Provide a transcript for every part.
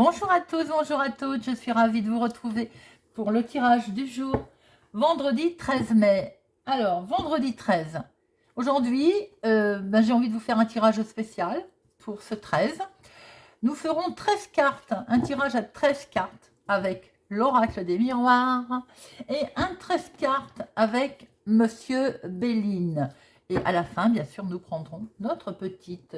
Bonjour à tous, bonjour à toutes, je suis ravie de vous retrouver pour le tirage du jour, vendredi 13 mai. Alors, vendredi 13, aujourd'hui, j'ai envie de vous faire un tirage spécial pour ce 13. Nous ferons 13 cartes, un tirage à 13 cartes avec l'oracle des miroirs et un 13 cartes avec Monsieur Béline. Et à la fin, bien sûr, nous prendrons notre petite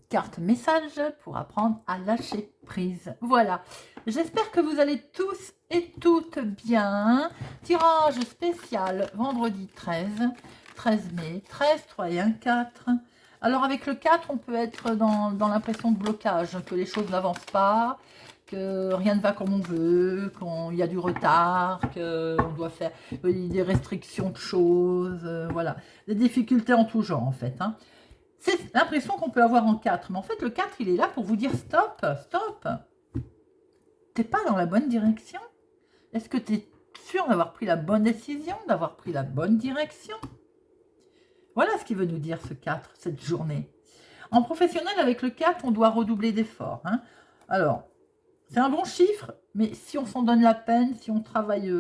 carte message pour apprendre à lâcher prise. Voilà, j'espère que vous allez tous et toutes bien. Tirage spécial vendredi 13 mai, 13, 3 et 1, 4. Alors avec le 4, on peut être dans l'impression de blocage, que les choses n'avancent pas, que rien ne va comme on veut, qu'il y a du retard, qu'on doit faire des restrictions de choses, voilà. Des difficultés en tout genre en fait, hein. C'est l'impression qu'on peut avoir en 4. Mais en fait, le 4, il est là pour vous dire stop, stop. T'es pas dans la bonne direction. Est-ce que tu es sûr d'avoir pris la bonne décision, d'avoir pris la bonne direction? Voilà ce qu'il veut nous dire ce 4, cette journée. En professionnel, avec le 4, on doit redoubler d'efforts, hein. Alors, c'est un bon chiffre, mais si on s'en donne la peine, si on travaille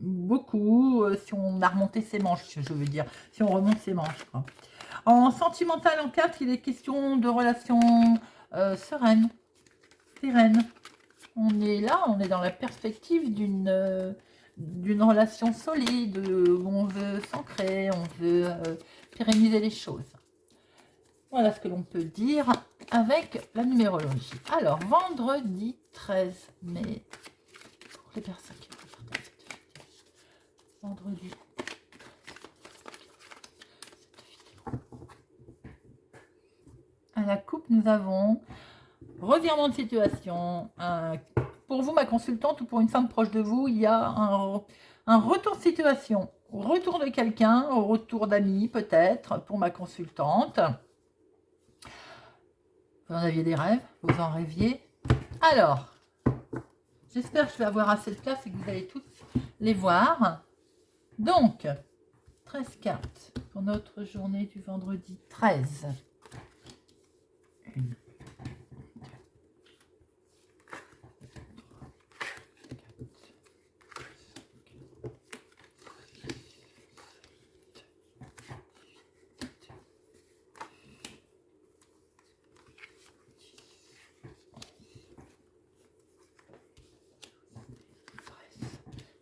beaucoup, si on a remonté ses manches, je veux dire, si on remonte ses manches, quoi. En sentimental, en 4, il est question de relations sereines, pérennes. On est là, on est dans la perspective d'une relation solide, où on veut s'ancrer, on veut pérenniser les choses. Voilà ce que l'on peut dire avec la numérologie. Alors, vendredi 13 mai, pour les personnes qui vont faire cette vidéo. Vendredi. À la coupe, nous avons revirement de situation. Pour vous, ma consultante, ou pour une femme proche de vous, il y a un retour de situation. Retour de quelqu'un, retour d'amis peut-être, pour ma consultante. Vous en aviez des rêves, vous en rêviez. Alors, j'espère que je vais avoir assez de place et que vous allez tous les voir. Donc, 13 cartes pour notre journée du vendredi 13. Une.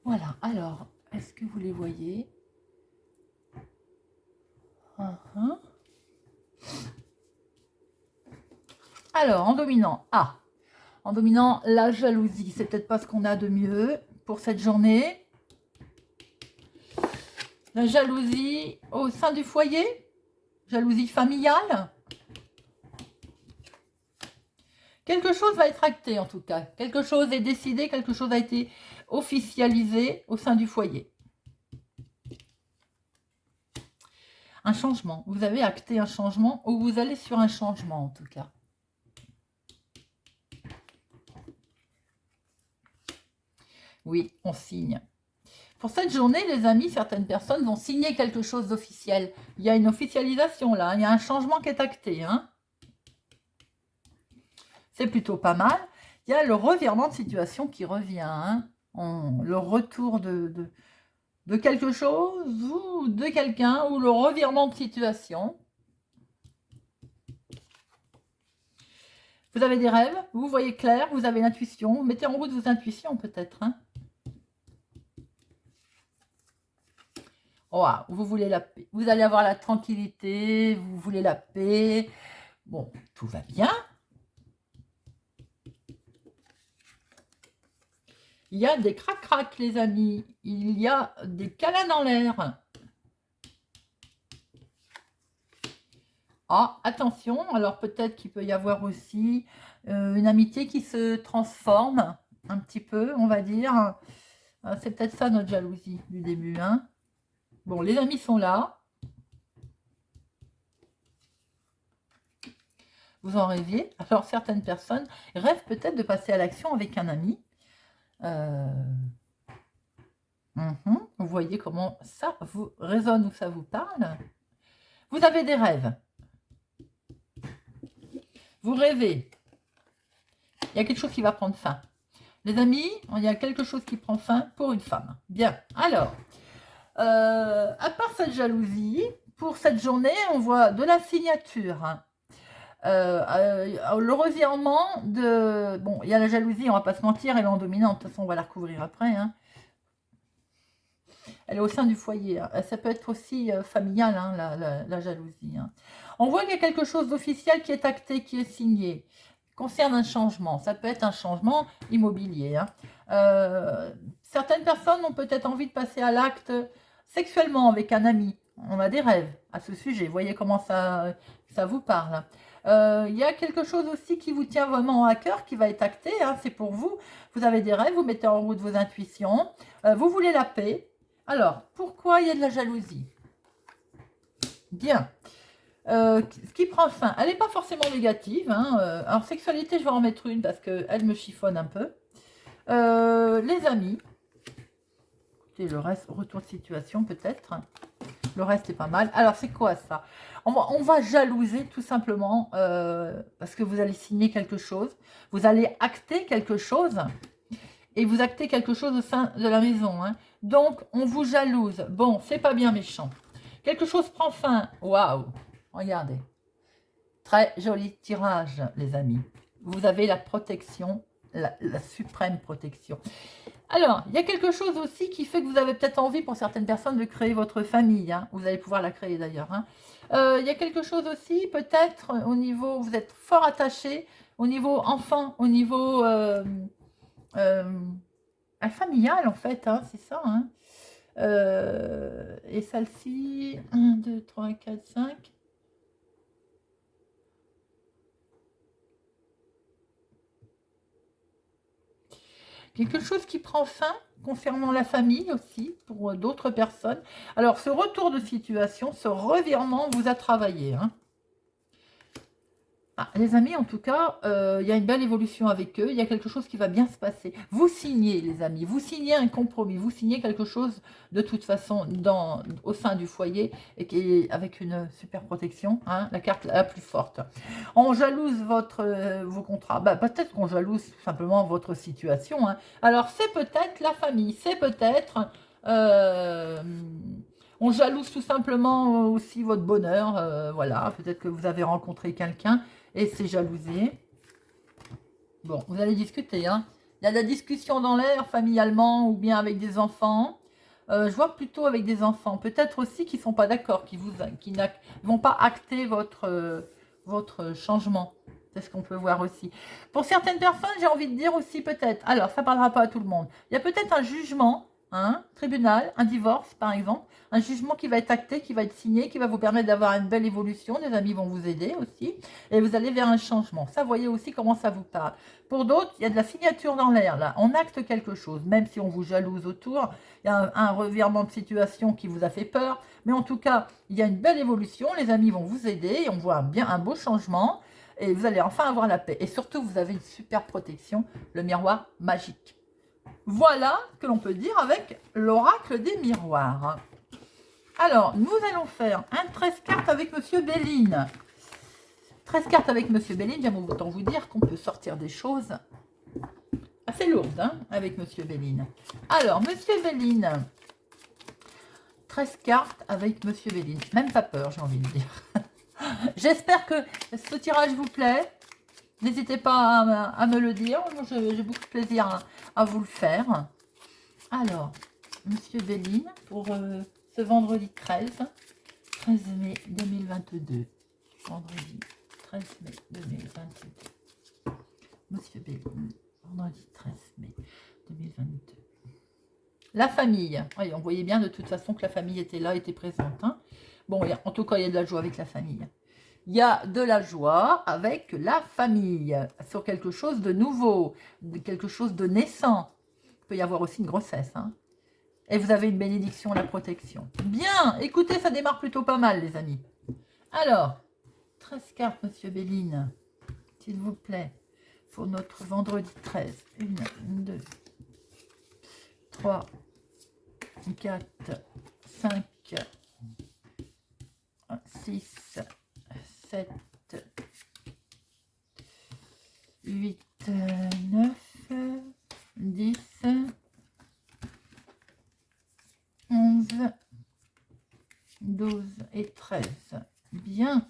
Voilà, alors, est-ce que vous les voyez? Alors, en dominant, en dominant la jalousie, c'est peut-être pas ce qu'on a de mieux pour cette journée. La jalousie au sein du foyer, jalousie familiale. Quelque chose va être acté en tout cas, quelque chose est décidé, quelque chose a été officialisé au sein du foyer. Un changement, vous avez acté un changement ou vous allez sur un changement en tout cas. Oui, on signe. Pour cette journée, les amis, certaines personnes vont signer quelque chose d'officiel. Il y a une officialisation là, il y a un changement qui est acté, hein. C'est plutôt pas mal. Il y a le revirement de situation qui revient, hein. Le retour de quelque chose ou de quelqu'un, ou le revirement de situation. Vous avez des rêves, vous voyez clair, vous avez l'intuition, vous mettez en route vos intuitions peut-être, hein. Oh, vous voulez la paix, vous allez avoir la tranquillité, vous voulez la paix. Bon, tout va bien. Il y a des crac-crac, les amis. Il y a des câlins dans l'air. Ah, attention, alors peut-être qu'il peut y avoir aussi une amitié qui se transforme un petit peu, on va dire. C'est peut-être ça notre jalousie du début, hein. Bon, les amis sont là. Vous en rêviez. Alors, certaines personnes rêvent peut-être de passer à l'action avec un ami. Vous voyez comment ça vous résonne ou ça vous parle. Vous avez des rêves. Vous rêvez. Il y a quelque chose qui va prendre fin. Les amis, il y a quelque chose qui prend fin pour une femme. Bien, alors, à part cette jalousie, pour cette journée, on voit de la signature. Hein. Le revirement de... Bon, il y a la jalousie, on va pas se mentir, elle est en dominante, de toute façon on va la recouvrir après. Hein. Elle est au sein du foyer. Hein. Ça peut être aussi familial, hein, la jalousie. Hein. On voit qu'il y a quelque chose d'officiel qui est acté, qui est signé. Concerne un changement. Ça peut être un changement immobilier. Hein. Certaines personnes ont peut-être envie de passer à l'acte sexuellement avec un ami. On a des rêves à ce sujet. Vous voyez comment ça vous parle. Il y a quelque chose aussi qui vous tient vraiment à cœur, qui va être acté. Hein, c'est pour vous. Vous avez des rêves, vous mettez en route vos intuitions. Vous voulez la paix. Alors, pourquoi il y a de la jalousie? Bien. Ce qui prend fin, elle n'est pas forcément négative. Hein. Alors, sexualité, je vais en mettre une parce qu'elle me chiffonne un peu. Les amis. Et le reste, retour de situation peut-être. Le reste est pas mal. Alors, c'est quoi ça? On va jalouser tout simplement parce que vous allez signer quelque chose. Vous allez acter quelque chose. Et vous actez quelque chose au sein de la maison. Hein. Donc, on vous jalouse. Bon, c'est pas bien méchant. Quelque chose prend fin. Waouh! Regardez. Très joli tirage, les amis. Vous avez la protection, la suprême protection. Alors, il y a quelque chose aussi qui fait que vous avez peut-être envie, pour certaines personnes, de créer votre famille. Hein. Vous allez pouvoir la créer d'ailleurs. Hein. Il y a quelque chose aussi, peut-être, au niveau, vous êtes fort attaché, au niveau enfant, au niveau... familial en fait, hein, c'est ça. Hein. Et celle-ci, 1, 2, 3, 4, 5. Quelque chose qui prend fin concernant la famille aussi, pour d'autres personnes. Alors, ce retour de situation, ce revirement vous a travaillé. Hein. Ah, les amis, en tout cas, il y a une belle évolution avec eux. Il y a quelque chose qui va bien se passer. Vous signez, les amis. Vous signez un compromis. Vous signez quelque chose, de toute façon, au sein du foyer, et qui est avec une super protection. Hein, la carte la plus forte. On jalouse vos contrats. Bah, peut-être qu'on jalouse tout simplement votre situation. Hein. Alors, c'est peut-être la famille. C'est peut-être... on jalouse tout simplement aussi votre bonheur. Voilà, peut-être que vous avez rencontré quelqu'un et c'est jalousé. Bon, vous allez discuter. Hein. Il y a de la discussion dans l'air, familialement ou bien avec des enfants. Je vois plutôt avec des enfants. Peut-être aussi qui ne sont pas d'accord, qui ne vont pas acter votre changement. C'est ce qu'on peut voir aussi. Pour certaines personnes, j'ai envie de dire aussi peut-être. Alors, ça ne parlera pas à tout le monde. Il y a peut-être un jugement. Hein, tribunal, un divorce par exemple, un jugement qui va être acté, qui va être signé, qui va vous permettre d'avoir une belle évolution, des amis vont vous aider aussi, et vous allez vers un changement. Ça, voyez aussi comment ça vous parle. Pour d'autres, il y a de la signature dans l'air, là, on acte quelque chose, même si on vous jalouse autour, il y a un revirement de situation qui vous a fait peur, mais en tout cas, il y a une belle évolution, les amis vont vous aider, et on voit bien un beau changement, et vous allez enfin avoir la paix. Et surtout, vous avez une super protection, le miroir magique. Voilà ce que l'on peut dire avec l'oracle des miroirs. Alors, nous allons faire un 13 cartes avec Monsieur Béline. 13 cartes avec Monsieur Béline, j'aime autant vous dire qu'on peut sortir des choses assez lourdes hein, avec Monsieur Béline. Alors, Monsieur Béline, 13 cartes avec Monsieur Béline. Même pas peur, j'ai envie de dire. J'espère que ce tirage vous plaît. N'hésitez pas à me le dire. Moi, j'ai beaucoup de plaisir à vous le faire. Alors, Monsieur Béline, pour ce vendredi 13 mai 2022. Vendredi 13 mai 2022. Monsieur Béline, vendredi 13 mai 2022. La famille. Oui, on voyait bien de toute façon que la famille était là, était présente. Hein. Bon, en tout cas, il y a de la joie avec la famille. Il y a de la joie avec la famille, sur quelque chose de nouveau, quelque chose de naissant. Il peut y avoir aussi une grossesse. Hein. Et vous avez une bénédiction, la protection. Bien, écoutez, ça démarre plutôt pas mal, les amis. Alors, 13 cartes, Monsieur Béline, s'il vous plaît, pour notre vendredi 13. 1, 2, 3, 4, 5, 6, 7, 8, 12 et 13. Bien.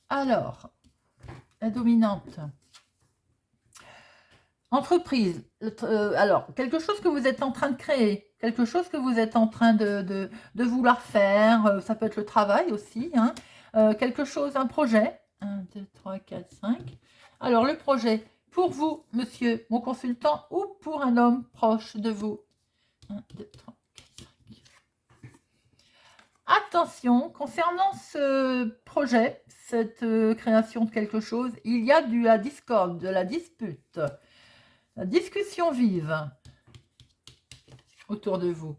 Alors, la dominante. Entreprise. Alors, quelque chose que vous êtes en train de créer, quelque chose que vous êtes en train de vouloir faire, ça peut être le travail aussi, hein. Quelque chose, un projet. 1, 2, 3, 4, 5. Alors, le projet, pour vous, monsieur, mon consultant, ou pour un homme proche de vous. 1, 2, 3, 4, 5. Attention, concernant ce projet, cette création de quelque chose, il y a la discorde, de la dispute. La discussion vive autour de vous.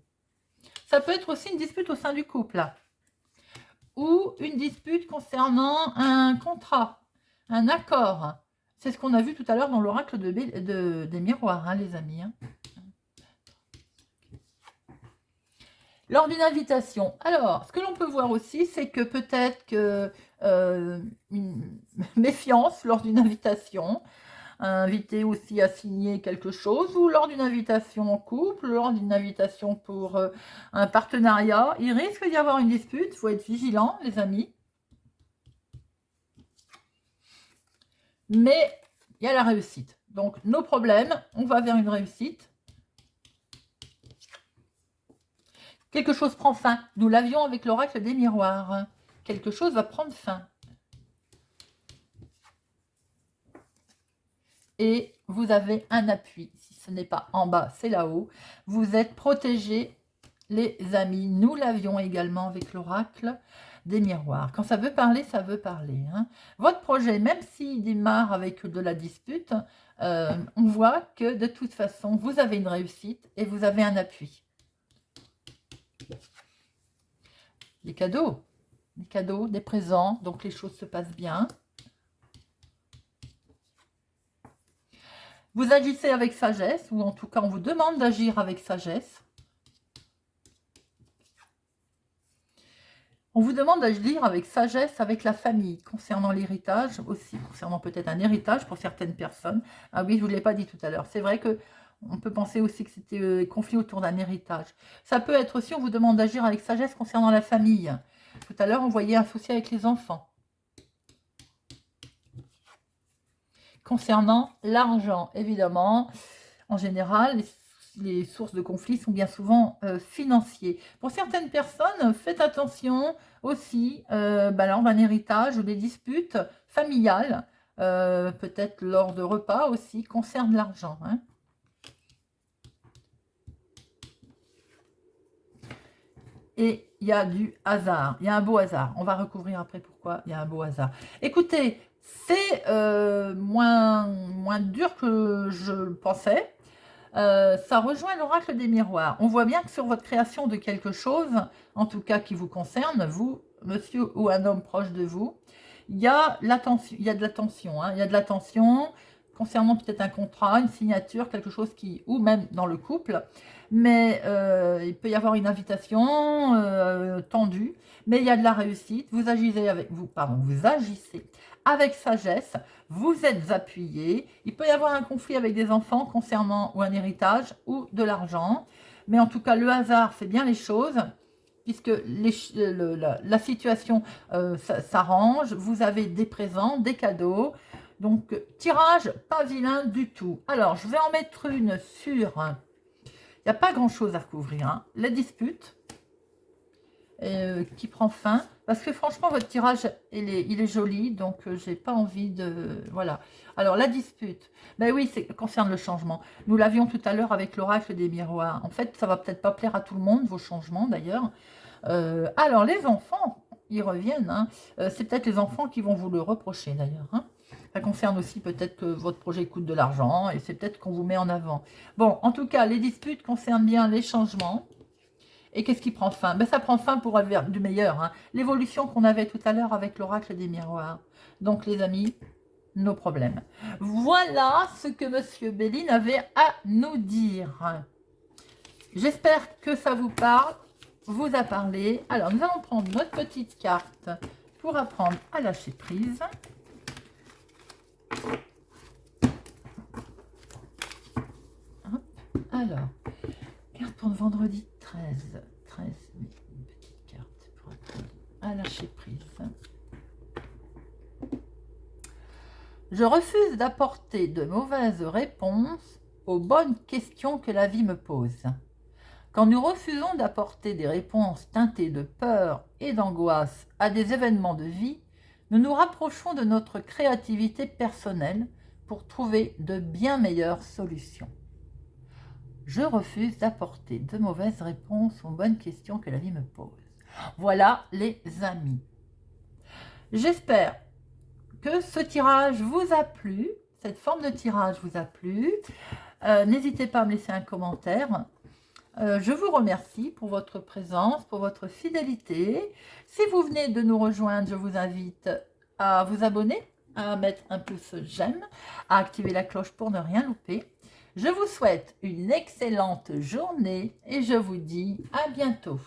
Ça peut être aussi une dispute au sein du couple, là. Ou une dispute concernant un contrat, un accord. C'est ce qu'on a vu tout à l'heure dans l'oracle des miroirs, hein, les amis. Hein. Lors d'une invitation. Alors, ce que l'on peut voir aussi, c'est que peut-être que une méfiance lors d'une invitation, invité aussi à signer quelque chose, ou lors d'une invitation en couple, lors d'une invitation pour un partenariat, il risque d'y avoir une dispute, il faut être vigilant, les amis. Mais il y a la réussite. Donc, nos problèmes, on va vers une réussite. Quelque chose prend fin. Nous l'avions avec l'oracle des miroirs. Quelque chose va prendre fin. Et vous avez un appui. Si ce n'est pas en bas, c'est là-haut. Vous êtes protégés, les amis. Nous l'avions également avec l'oracle des miroirs. Quand ça veut parler, ça veut parler. Hein. Votre projet, même s'il démarre avec de la dispute, on voit que de toute façon, vous avez une réussite et vous avez un appui. Des cadeaux, des présents, donc les choses se passent bien. Vous agissez avec sagesse, ou en tout cas, on vous demande d'agir avec sagesse. On vous demande d'agir avec sagesse avec la famille, concernant l'héritage aussi, concernant peut-être un héritage pour certaines personnes. Ah oui, je ne vous l'ai pas dit tout à l'heure. C'est vrai que on peut penser aussi que c'était conflit autour d'un héritage. Ça peut être aussi, on vous demande d'agir avec sagesse concernant la famille. Tout à l'heure, on voyait un souci avec les enfants. Concernant l'argent, évidemment, en général, les sources de conflits sont bien souvent financiers. Pour certaines personnes, faites attention aussi lors d'un héritage ou des disputes familiales, peut-être lors de repas aussi, concernent l'argent. Hein. Et il y a du hasard, il y a un beau hasard. On va recouvrir après pourquoi il y a un beau hasard. Écoutez, c'est moins dur que je le pensais. Ça rejoint l'oracle des miroirs. On voit bien que sur votre création de quelque chose, en tout cas qui vous concerne, vous, monsieur ou un homme proche de vous, il y a de l'attention. Hein, il y a de l'attention concernant peut-être un contrat, une signature, quelque chose qui, ou même dans le couple. Mais il peut y avoir une invitation tendue, mais il y a de la réussite. Vous agissez avec sagesse, vous êtes appuyé. Il peut y avoir un conflit avec des enfants concernant ou un héritage ou de l'argent. Mais en tout cas, le hasard fait bien les choses puisque la situation s'arrange. Vous avez des présents, des cadeaux. Donc, tirage pas vilain du tout. Alors, je vais en mettre une sur... Il n'y a pas grand-chose à recouvrir. Hein. La dispute qui prend fin. Parce que franchement, votre tirage, il est joli. Donc, j'ai pas envie de... Voilà. Alors, la dispute. Ben oui, ça concerne le changement. Nous l'avions tout à l'heure avec l'oracle des miroirs. En fait, ça va peut-être pas plaire à tout le monde, vos changements d'ailleurs. Alors, les enfants, ils reviennent. Hein. C'est peut-être les enfants qui vont vous le reprocher d'ailleurs. Hein. Ça concerne aussi peut-être que votre projet coûte de l'argent et c'est peut-être qu'on vous met en avant. Bon, en tout cas, les disputes concernent bien les changements. Et qu'est-ce qui prend fin? Ben, ça prend fin pour aller vers du meilleur. Hein. L'évolution qu'on avait tout à l'heure avec l'oracle des miroirs. Donc, les amis, nos problèmes. Voilà ce que Monsieur Béline avait à nous dire. J'espère que ça vous parle, vous a parlé. Alors, nous allons prendre notre petite carte pour apprendre à lâcher prise. Hop. Alors, carte pour le vendredi 13. 13, une petite carte pour apprendre à lâcher prise. Je refuse d'apporter de mauvaises réponses aux bonnes questions que la vie me pose. Quand nous refusons d'apporter des réponses teintées de peur et d'angoisse à des événements de vie, nous nous rapprochons de notre créativité personnelle pour trouver de bien meilleures solutions. Je refuse d'apporter de mauvaises réponses aux bonnes questions que la vie me pose. Voilà les amis. J'espère que ce tirage vous a plu, cette forme de tirage vous a plu. N'hésitez pas à me laisser un commentaire. Je vous remercie pour votre présence, pour votre fidélité. Si vous venez de nous rejoindre, je vous invite à vous abonner, à mettre un pouce j'aime, à activer la cloche pour ne rien louper. Je vous souhaite une excellente journée et je vous dis à bientôt.